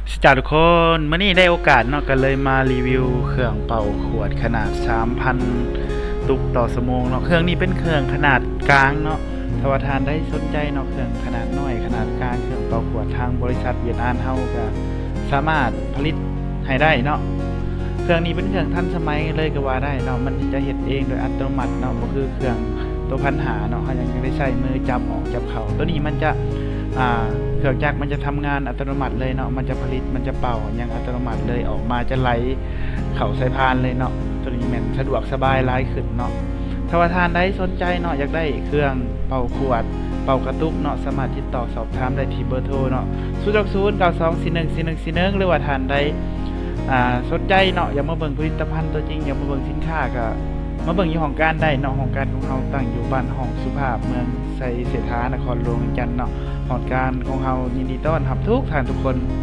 สวัสดีทุกคนเมื่อนี้ได้โอกาสเนาะก็เลยมารีวิวเครื่องเป่าขวดขนาด 3,000 ตุกต่อชั่วโมงเนาะเครื่องนี้เป็นเครื่องขนาดกลางเนาะถ้าว่าทานได้สนใจเนาะเครื่องขนาดน้อยขนาดกลางเครื่องเป่าขวดทางบริษัทเวียดนามเฮาก็สามารถผลิตให้ได้เนาะเครื่องนี้เป็นเครื่องทันสมัยเลยก็ว่าได้เนาะมันจะเฮ็ดเองโดยอัตโนมัติเนาะบ่คือเครื่องตัวพันหาเนาะเฮายังได้ใช้มือจับออกจับเข้าตัวนี้มันจะเครื่องจักรมันจะทำงานอัตโนมัติเลยเนาะมันจะผลิตมันจะเป่าอย่างอัตโนมัติเลยออกมาจะไหลเข้าสายพานเลยเนาะตัวนี้แม่นสะดวกสบายหลายขึ้นเนาะถ้าว่าท่านใดสนใจเนาะอยากได้เครื่องเป่าขวดเป่ากระตุกเนาะสามารถติดต่อสอบถามได้ที่เบอร์โทรเนาะ06092414141หรือว่าท่านใดสนใจเนาะอยากมาเบิ่งผลิตภัณฑ์ตัวจริงอยากมาเบิ่งสินค้าก็มาเบิ่งอยู่ห้องการได้เนาะห้องการของเราตั้งอยู่บ้านห้องสุภาพเมืองไสเสถานครหลวงจันทน์เนาะห้องการของเรายินดีต้อนรับทุกท่านทุกคน